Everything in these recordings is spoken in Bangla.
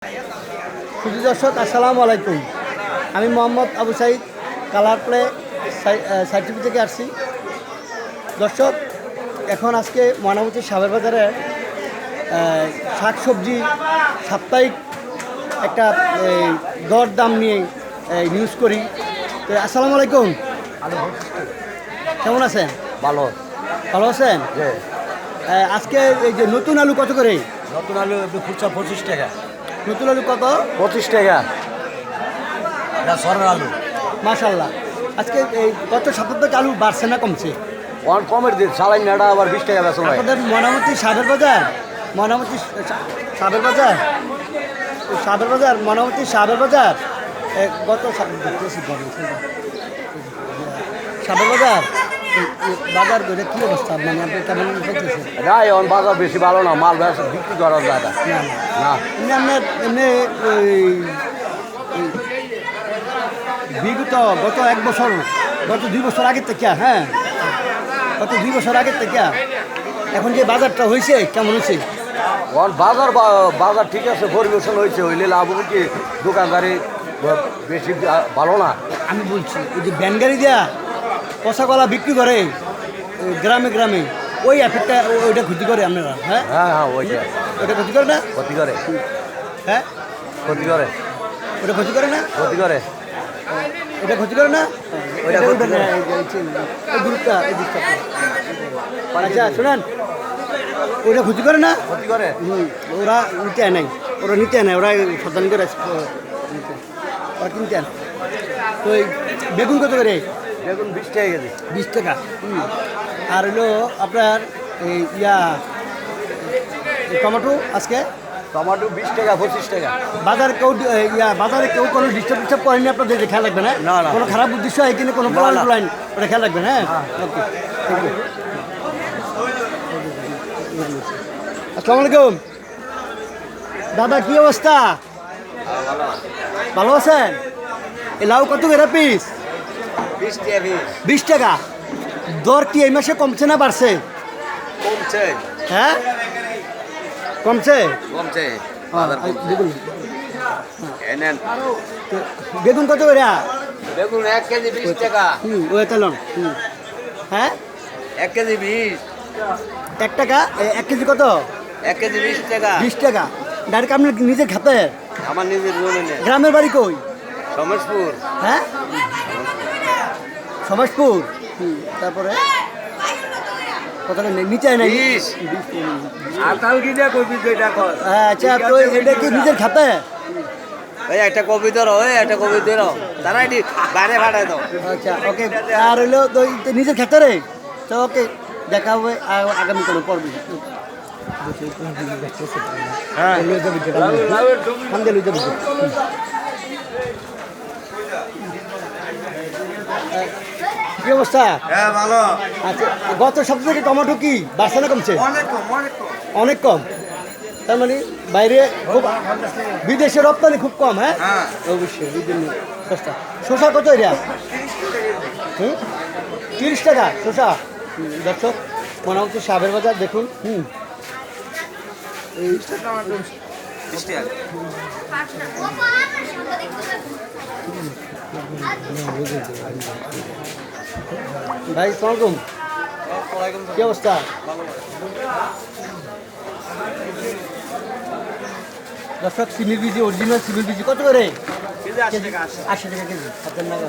শুধু দর্শক আসসালামু আলাইকুম। আমি Mohammad Abu Saeed colour play certificate থেকে আসছি। দর্শক এখন আজকে ময়নামতি সাবের বাজারে শাকসবজি সাপ্তাহিক একটা দর দাম নিয়ে নিউজ করি। তো আসসালামু আলাইকুম, কেমন আছেন? ভালো। ভালো আছেন? আজকে এই যে নতুন আলু কত করে? নতুন আলু খুচরা 25 টাকা। নতুন আলু কত? 25 টাকা। এটা সরের আলু। মাশাল্লাহ। আজকে এই গত সপ্তাহ থেকে আলু বাড়ছে না কমছে? অন কমের দিন সালাই নেড়া আবার 20 টাকা বেচা হয়। আপনাদের ময়নামতি সাবের বাজার, ময়নামতি সাবের বাজার, সাবের বাজার, ময়নামতি সাবের বাজার গত সাবের বাজার বাজার করে কী অবস্থা, মানে আপনি কেমন দেখতেছেন? না এখন বাজার বেশি ভালো না, মাল বেচা বিক্রি করা যায় না। না এমনি আপনার এমনি বিগত গত 1 বছর, গত 2 বছর আগের থেকে, হ্যাঁ গত 2 বছর আগের থেকে এখন যে বাজারটা হয়েছে কেমন হয়েছে? এখন বাজার ঠিক আছে, পরিবেশন হয়েছে, হইলে লাভ হবে কি দোকানদারি বেশি ভালো না। আমি বলছি ওই যে ব্যানগাড়ি দেয়া পচা কলা বিক্রি করে গ্রামে গ্রামে, ওই এফেক্টটা ওইটা ক্ষতি করে আপনারা? হ্যাঁ হ্যাঁ হ্যাঁ ওইটা ওটা ক্ষতি করে না? ক্ষতি করে। হ্যাঁ ক্ষতি করে। ওটা ক্ষতি করে না? ক্ষতি করে। ওটা ক্ষতি করে না? ওইটা ক্ষতি করে। গ্রুপটা এই দিকটা। আচ্ছা শোনেন, ওটা ক্ষতি করে না? ক্ষতি করে। ওরা নিতে আয় নাই, ওরা নিতে আয় নাই, ওরা সাবধান করে ওরা কিনতে আন। তো এই বেগুন কত করে? বেগুন 20 টাকা কেজি। 20 টাকা। আর হলো আপনার এই টমেটো আজকে টমেটো 20 টাকা 25 টাকা। বাজারে কেউ কোনো ডিস্টার্ব করেনি আপনাদের? খেয়াল রাখবেন, হ্যাঁ? না, না। কোনো খারাপ উদ্দেশ্য হয় কিনা, কোনো প্ল্যান ওটা খেয়াল রাখবেন, হ্যাঁ? ওকে, থ্যাংক ইউ। আসসালামু আলাইকুম দাদা, কি অবস্থা? ভালো আছেন? এই লাউ কত করে পিস? 20 টাকা পিস। 20 টাকা। দর কি এই মাসে কমছে না বাড়ছে? কমছে। হ্যাঁ কমছে। কমছে। বেগুন এনেন বেগুন কত করে? বেগুন 1 কেজি 20 টাকা। ওই তেলন। হ্যাঁ 1 কেজি 20। 1 টাকা। 1 কেজি কত? 1 কেজি 20 টাকা। 20 টাকা। ডাইরেক্ট আপনার নিজের খাতে? আমার নিজের জমিনে। গ্রামের বাড়ি কই? সমাজপুর। হ্যাঁ সমাজপুর। তারপরে কতটা নিচে নাই? 20 আতাল কি দিয়া কবি দুইটা কর। আচ্ছা, তো এটা কি নিজের খাতে? ওই একটা কবি ধরো, ওই একটা কবি ধরো, তারাই দি বাইরে ভাড়ায় দাও। আচ্ছা ওকে। আর হইলো তো নিজের খাতে রে। তো ওকে, দেখা হবে আগামী কোনো পর্বে। হ্যাঁ কি অবস্থা? হ্যাঁ ভালো। আচ্ছা, গত সপ্তাহ থেকে টমেটো কি বাড়ছে না কমছে? অনেক কম, অনেক কম। অনেক কম। তার মানে বাইরে খুব, বিদেশে রপ্তানি খুব কম। হ্যাঁ হ্যাঁ অবশ্যই, এই জন্য সস্তা। শসা কত এটা? 30 টাকা শসা। দর্শক ময়নামতি সাবের বাজার দেখুন। এই 20 টাকা। ভাই সালাম, কি অবস্থা? দর্শক সিমের বীজি, অরিজিনাল সিমের বীজি কত করে? 80 টাকা কেজি। আপনার নাম?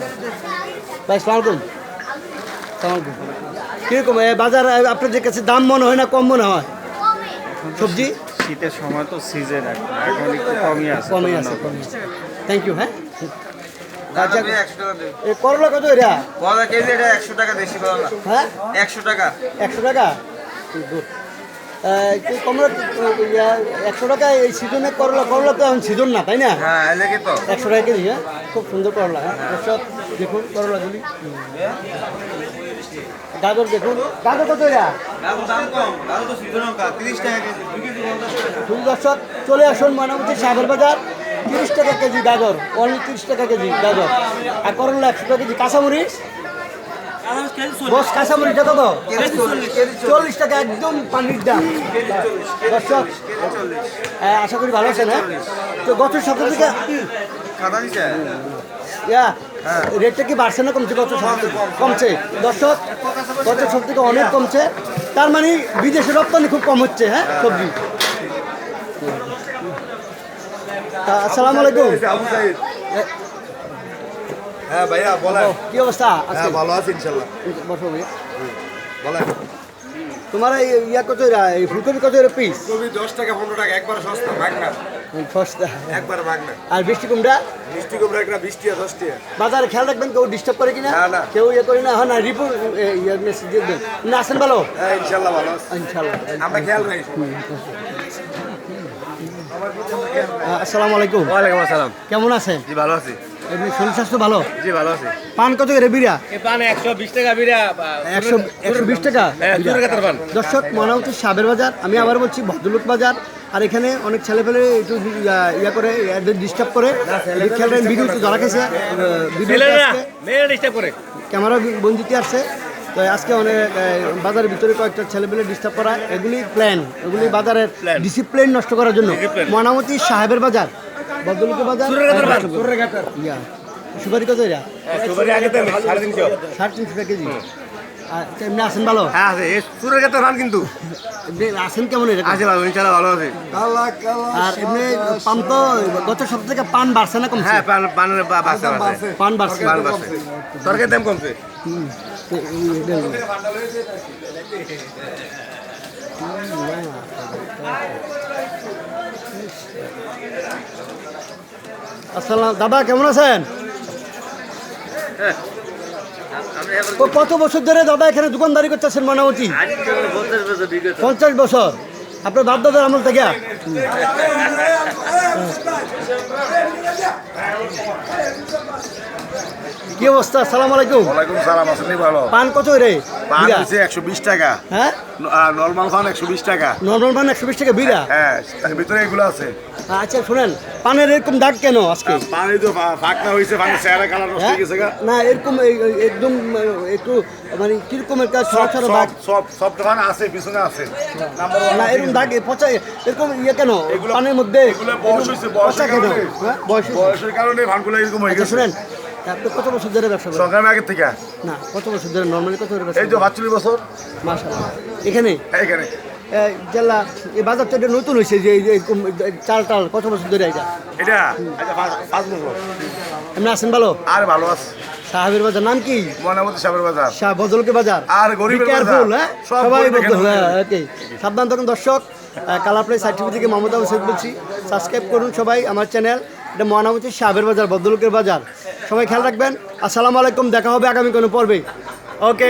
ভাই সালাম, সালাম। কীরকম বাজার আপনাদের কাছে দাম মনে হয় না কম মনে হয় সবজি? শীতের সময় তো সিজন এখন একটু কমই আছে। কমই আছে। Thank you. হ্যাঁ আচ্ছা, 100 টাকা দে। এই করলা কত এটা? কলা কেজি এটা 100 টাকা, বেশি বলো না। হ্যাঁ 100 টাকা। 100 টাকা। কমলা 100 টাকা। এই সিজনে করলা তো এখন সিজন না, তাই না? হ্যাঁ এই লাগি তো 100 টাকা কেজি। হ্যাঁ খুব সুন্দর করলা। হ্যাঁ দর্শক দেখুন করলাগুলি। গাজর দেখুন, গাজর কত এটা? দাম কম, দাম তো সিজন কা 30 টাকা কেজি, 2 কেজি 50 টাকা। শুধু দর্শক চলে আসুন ময়নামতি সাবের বাজার। 30 টাকা কেজি গাজর, অনলি 30 টাকা কেজি গাজর। আর করলা 100 টাকা কেজি। কাঁচামরিচ বস কাঁচামরিচটা কত 40 টাকা একদম পানির দাম দর্শক আশা করি ভালো আছেন হ্যাঁ তো গত সপ্তাহ থেকে রেটটা কি বাড়ছে না কমছে গত সপ্তাহ কমছে দর্শক গত সপ্তাহ থেকে অনেক কমছে তার মানে বিদেশে রপ্তানি খুব কম হচ্ছে হ্যাঁ সবজি আসসালামু আলাইকুম হ্যাঁ ভাইয়া বলেন কি অবস্থা হ্যাঁ ভালো আছি ইনশাল্লাহ বসো ভাইয়া বলেন তোমার এই ইয়া কত এই ফুলকপি কত পিস কবি 10 টাকা 15 টাকা একবার সস্তা ভাগনা সস্তা একবার ভাগনা আর বৃষ্টি কুমড়া মিষ্টি কুমড়া একটা 20 টাকা 10 টাকা বাজারে খেয়াল রাখবেন কেউ ডিস্টার্ব করে কিনা না, না। কেউ ইয়ে করে না হ্যাঁ না রিপোর্ট ইয়ে মেসেজ দিয়ে দেবেন না আসেন ভালো হ্যাঁ ইনশাল্লাহ ভালো আছি ইনশাল্লাহ আমরা খেয়াল রাখি আসসালামু আলাইকুম ওয়ালাইকুম আসসালাম কেমন আছেন জি ভালো আছি এমনি শরীর স্বাস্থ্য ভালো জি ভালো আছি পান কত করে বিড়া এই পান 120 টাকা বিড়া 120 টাকা হ্যাঁ বিড়া। চুরকাতার পান দর্শক মনে হচ্ছে সাবের বাজার আমি আবার বলছি ভদ্রলোক বাজার আর এখানে অনেক ছেলেপেলে একটু ইয়া করে ডিস্টার্ব করে এদিক খেয়াল রাখেন ভিডিও তো ধরা খেয়েছে ছেলেরা মেয়ে ডিস্টার্ব করে ক্যামেরা বন্দিতে আসছে তো আজকে অনেক বাজারের ভিতরে কয়েকটা ছেলেপেলে ডিস্টার্ব করা এগুলি প্ল্যান এগুলি বাজারের ডিসিপ্লিন নষ্ট করার জন্য মনামতি সাহেবের বাজার ভদ্রলোকের বাজার ইয়া সুপারি কত এরা সুপারি আগে তো 350 350 টাকা কেজি আর এমনি আসেন ভালো হ্যাঁ আছে এই চুরকাতার পান কিন্তু এমনি আসেন কেমন এটা আছে ভালো ইনশাআল্লাহ ভালো আছে আর এমনি পান তো গত সপ্তাহ থেকে পান বাড়ছে না কমছে হ্যাঁ পানের বাসা আছে পান বাড়ছে পান বাসা তরকারির দাম কমছে হুম। তো আসসালাম দাদা কেমন আছেন কত বছর ধরে দাদা এখানে দোকানদারি করতেছেন মনামতি 50 বছর আপনার বাপ দাদার আমল থেকে কি অবস্থা আসসালামু আলাইকুম ওয়ালাইকুম সালাম আসলে ভালো পান কত রে পান বিড়া? হচ্ছে 120 টাকা হ্যাঁ নরমাল পান 120 টাকা নর্মাল পান 120 টাকা বিড়া হ্যাঁ তার ভিতরে এগুলো আছে আচ্ছা শুনেন পানের এরকম দাগ কেন আজকে পানি তো ফাঁকনা হয়েছে পানি চেহারা কালার নষ্ট হ্যাঁ? হয়ে গেছে গা না এরকম একদম একটু মানে কিরকম একটা ছড়া ছড়া দাগ সব দোকান আছে পিছনে আছে নাম্বার না এরকম দাগ পচা এরকম ইয়ে কেন এগুলো- পানের মধ্যে এগুলো বয়স হয়েছে, পচা বয়সের কেন কারণে। হ্যাঁ বয়স হয়েছে। বয়সের কারণে ভানগুলো এরকম হয়ে আচ্ছা গেছে শুনেন আপনি কত বছর ধরে ব্যবসা করেন সংগ্রামে আগের থেকে না কত বছর ধরে নর্মালি কত ধরে ব্যবসা এই তো 45 বছর মাশাআল্লাহ এখানে এইখানে জেলা এই বাজারটা এটা নতুন হয়েছে যে এই চাল টাল কত বছর ধরে এটা এটা আচ্ছা 5 বছর এমনি আছেন ভালো আর ভালো আছে সাহেবের বাজার নাম কি মনামতি সাবের বাজার শাহ বদলকে বাজার আর গরিবের বাজার। কেয়ারফুল হ্যাঁ সব সবাই গরিবের বদল এখানে। হ্যাঁ ওকে সাবধান থাকুন দর্শক কালার প্লে সার্টিফিকেট থেকে মোহাম্মদ আবু সৈয়দ বলছি সাবস্ক্রাইব করুন সবাই আমার চ্যানেল এটা মনামতি সাহেবের বাজার বদলকের বাজার সবাই খেয়াল রাখবেন আসসালামু আলাইকুম দেখা হবে আগামী কোনো পর্বে ওকে